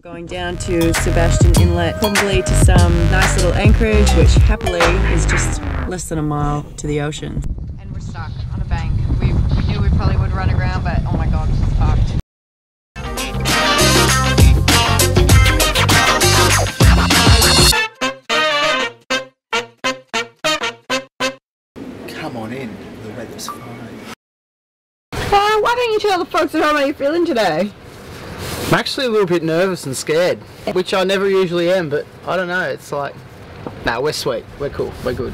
Going down to Sebastian Inlet, probably to some nice little anchorage, which happily is just less than a mile to the ocean. And we're stuck on a bank. We knew we probably would run aground, but oh my god, it's parked. Come on in, the weather's fine. Why don't you tell the folks at home how you're feeling today? I'm actually a little bit nervous and scared, which I never usually am, but I don't know, it's like, nah, we're sweet, we're cool, we're good.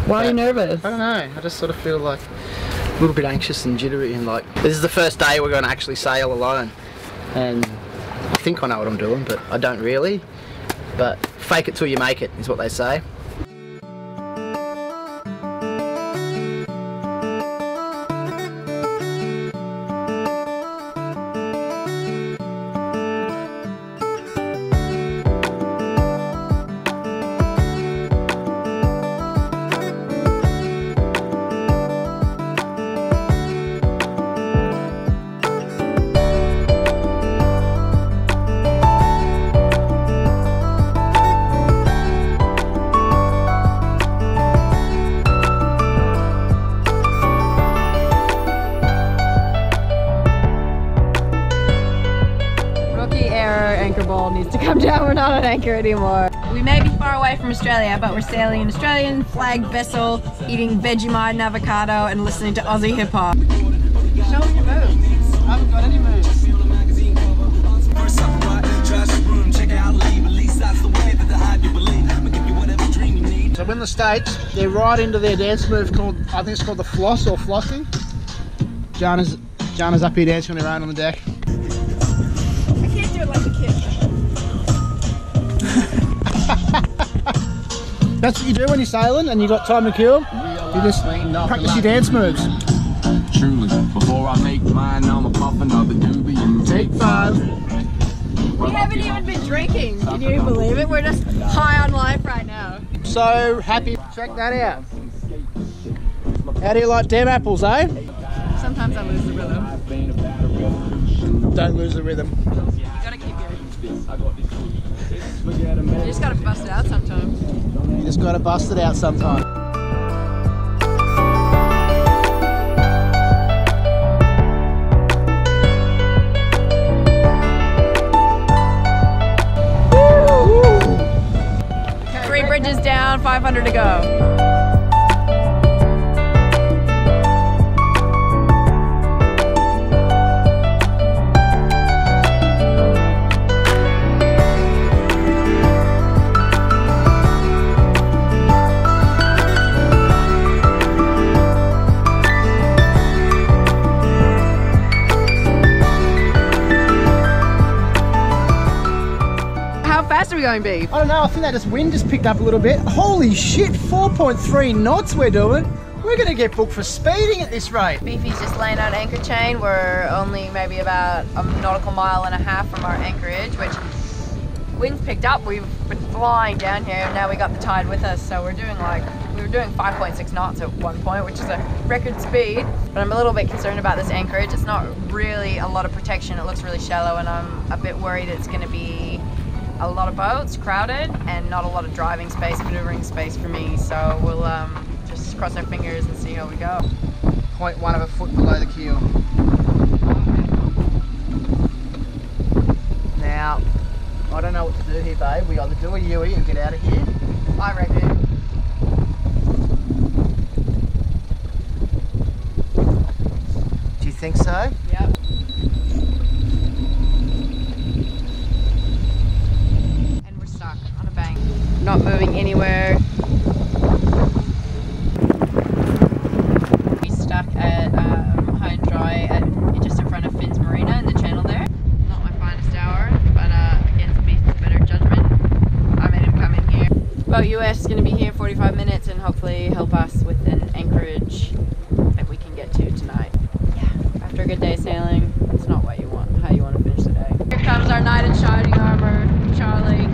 Why are you nervous? I don't know, I just sort of feel like a little bit anxious and jittery, and like, this is the first day we're going to actually sail alone, and I think I know what I'm doing, but I don't really, but fake it till you make it is what they say. Needs to come down, we're not on anchor anymore. We may be far away from Australia, but we're sailing an Australian flagged vessel, eating Vegemite and avocado and listening to Aussie hip hop. Show me your moves. I haven't got any moves. So in the States, they're right into their dance move called, I think it's called the floss or flossing. Jana's up here dancing on her own on the deck. I can't do it like a kid. That's what you do when you're sailing and you got time to kill. You just practice your dance moves. Truly, before I make mine, I'ma pop another doobie and Take 5. We haven't even been drinking. Can you believe it? We're just high on life right now. So happy. Check that out. How do you like damn apples, eh? Sometimes I lose the rhythm. Don't lose the rhythm. You gotta keep going. You just gotta bust it out sometimes. You just gotta bust it out sometime. Okay, 3 bridges down, 500 to go. How fast are we going, Beef? I don't know, I think that wind just picked up a little bit. Holy shit, 4.3 knots we're doing. We're gonna get booked for speeding at this rate. Beefy's just laying out anchor chain. We're only maybe about a nautical mile and a half from our anchorage, which wind's picked up. We've been flying down here and now we got the tide with us. So we were doing 5.6 knots at one point, which is a record speed. But I'm a little bit concerned about this anchorage. It's not really a lot of protection. It looks really shallow and I'm a bit worried it's gonna be a lot of boats, crowded, and not a lot of driving space, maneuvering space for me. So we'll just cross our fingers and see how we go. 0.1 of a foot below the keel. Now, I don't know what to do here, babe. We either do a Yui and get out of here. I reckon. Do you think so? Yep. Not moving anywhere. We stuck at high and dry just in front of Finn's Marina in the channel there. Not my finest hour, but against Beef's better judgment, I made him come in here. Boat US is going to be here 45 minutes and hopefully help us with an anchorage that we can get to tonight. Yeah, after a good day sailing, it's not what you want, how you want to finish the day. Here comes our knight in shining armor, Charlie,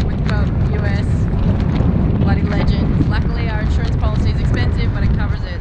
with Boat US. Bloody legend. Luckily our insurance policy is expensive, but it covers it.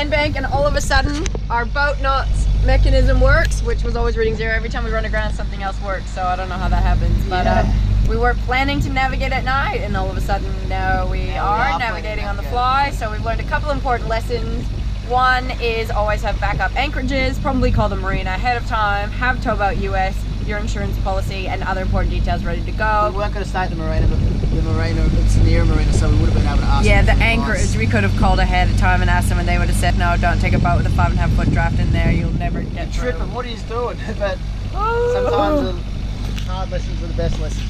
sandbank, and all of a sudden our boat knots mechanism works, which was always reading 0 every time we run aground. Something else works, so I don't know how that happens, but we were planning to navigate at night, and all of a sudden now we are navigating on the fly. So we've learned a couple important lessons. One is always have backup anchorages, probably call the marina ahead of time, have towboat US, your insurance policy, and other important details ready to go. We weren't going to stay at the marina, but the marina, it's near a marina, so we would have been able to ask Yeah, them the anchorage, we could have called ahead of time and asked them, and they would have said, no, don't take a boat with a 5.5 foot draft in there, you'll never get through. Tripping, what are you doing? But sometimes the hard lessons are the best lessons.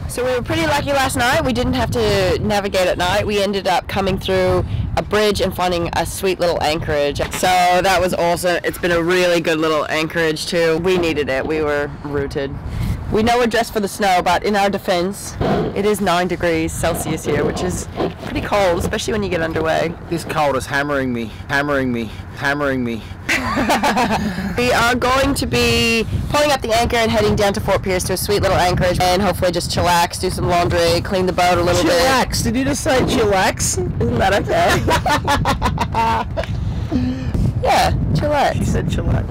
So we were pretty lucky last night. We didn't have to navigate at night. We ended up coming through a bridge and finding a sweet little anchorage. So that was awesome. It's been a really good little anchorage too. We needed it. We were rooted. We know we're dressed for the snow, but in our defense, it is 9 degrees Celsius here, which is pretty cold, especially when you get underway. This cold is hammering me, hammering me, hammering me. We are going to be pulling up the anchor and heading down to Fort Pierce to a sweet little anchorage and hopefully just chillax, do some laundry, clean the boat a little bit. Chillax? Did you just say chillax? Isn't that okay? Yeah, chillax. She said chillax.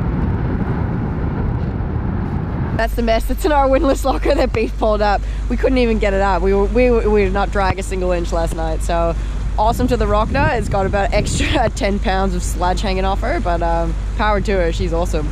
That's the mess that's in our windlass locker that Beef pulled up. We couldn't even get it up. We did not drag a single inch last night. So awesome to the Rockna. It's got about extra 10 pounds of sludge hanging off her, but power to her. She's awesome.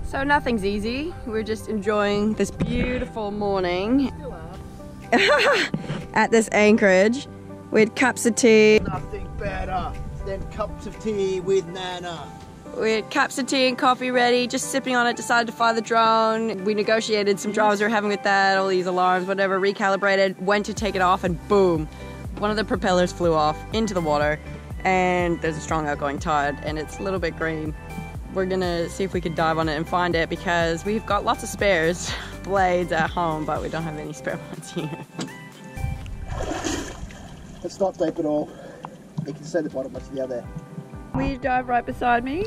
So nothing's easy. We're just enjoying this beautiful morning at this anchorage with cups of tea. Nothing better than cups of tea with Nana. We had cups of tea and coffee ready, just sipping on it, decided to fly the drone. We negotiated some dramas we were having with that, all these alarms, whatever, recalibrated, went to take it off, and boom, one of the propellers flew off into the water, and there's a strong outgoing tide, and it's a little bit green. We're gonna see if we could dive on it and find it, because we've got lots of spares blades at home, but we don't have any spare ones here. It's not deep at all. You can see the bottom what's the other. Will you dive right beside me?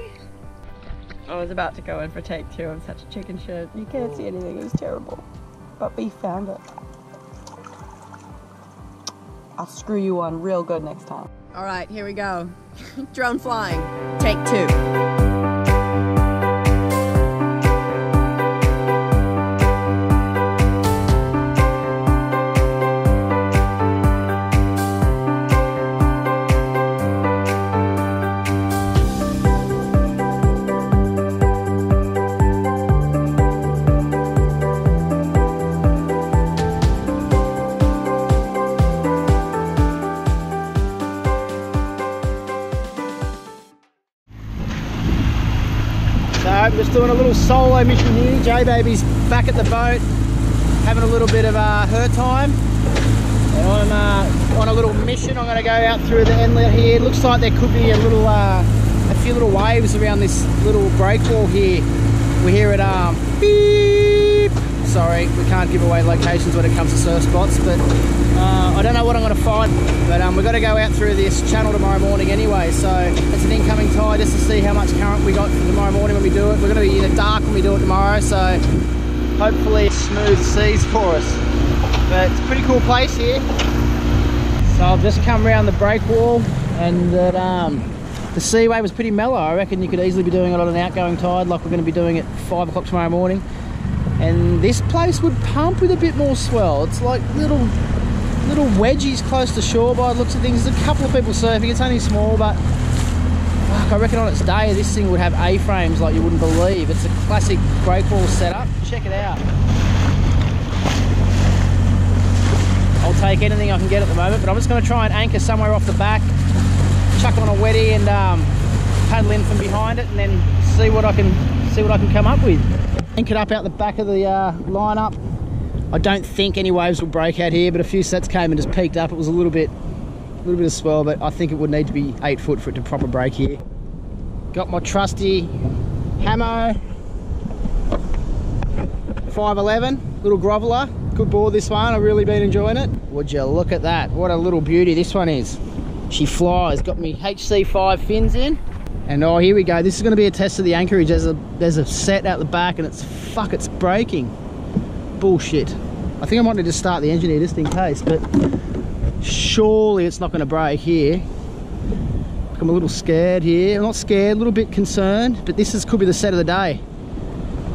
I was about to go in for take 2. I'm such a chicken shit. You can't see anything, it was terrible. But we found it. I'll screw you on real good next time. All right, here we go. Drone flying, take 2. Just doing a little solo mission here. J-Baby's back at the boat, having a little bit of her time. And I'm on a little mission. I'm going to go out through the inlet here. It looks like there could be a few little waves around this little breakwall here. We're here at beep. Sorry, we can't give away locations when it comes to surf spots, but I don't know what I'm going to find. But we've got to go out through this channel tomorrow morning anyway, so it's an incoming tide just to see how much current we got for tomorrow morning when we do it. We're going to be in the dark when we do it tomorrow, so hopefully smooth seas for us. But it's a pretty cool place here. So I've just come around the breakwall, and the sea wave was pretty mellow. I reckon you could easily be doing it on an outgoing tide like we're going to be doing at 5 o'clock tomorrow morning. And this place would pump with a bit more swell. It's like little wedgies close to shore by the looks of things. There's a couple of people surfing. It's only small, but I reckon on its day this thing would have A-frames like you wouldn't believe. It's a classic breakwall setup. Check it out. I'll take anything I can get at the moment, but I'm just going to try and anchor somewhere off the back, chuck on a wetty and paddle in from behind it, and then see what I can come up with. Link it up out the back of the lineup. I don't think any waves will break out here, but a few sets came and just peaked up. It was a little bit of swell, but I think it would need to be 8 foot for it to proper break here. Got my trusty Hamo 511, little groveler. Good board this one, I've really been enjoying it. Would you look at that, what a little beauty this one is. She flies, got me HC5 fins in. And oh, here we go, this is gonna be a test of the anchorage. There's a set out the back and it's breaking. Bullshit. I think I might need to start the engine here just in case, but surely it's not gonna break here. I'm a little scared here. I'm not scared, a little bit concerned, but this could be the set of the day.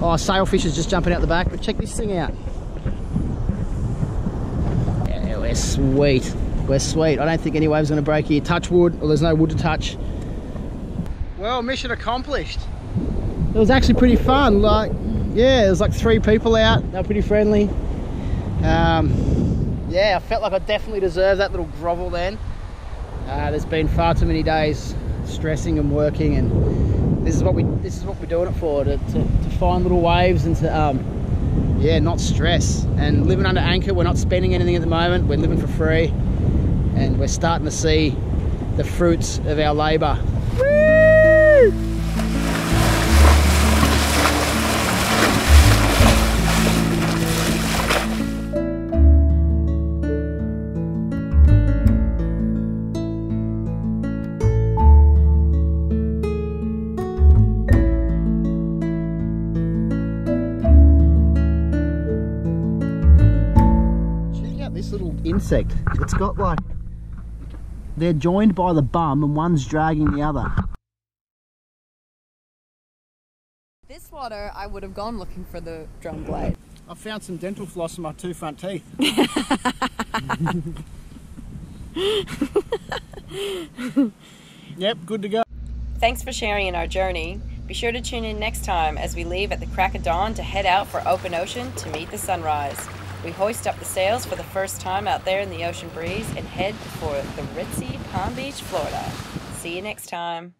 Oh, sailfish is just jumping out the back, but check this thing out. Yeah, we're sweet. We're sweet. I don't think any wave's gonna break here. Touch wood, or there's no wood to touch. Well, mission accomplished. It was actually pretty fun. Like, yeah, there was like 3 people out. They were pretty friendly. Yeah, I felt like I definitely deserved that little grovel then. There's been far too many days stressing and working, and this is what we're doing it for, to find little waves and to yeah, not stress. And living under anchor, we're not spending anything at the moment. We're living for free, and we're starting to see the fruits of our labour. Woo! Insect. It's got like, they're joined by the bum and one's dragging the other. This water, I would have gone looking for the drum blade. I found some dental floss in my 2 front teeth. Yep, good to go. Thanks for sharing in our journey. Be sure to tune in next time as we leave at the crack of dawn to head out for open ocean to meet the sunrise. We hoist up the sails for the first time out there in the ocean breeze and head for the ritzy Palm Beach, Florida. See you next time.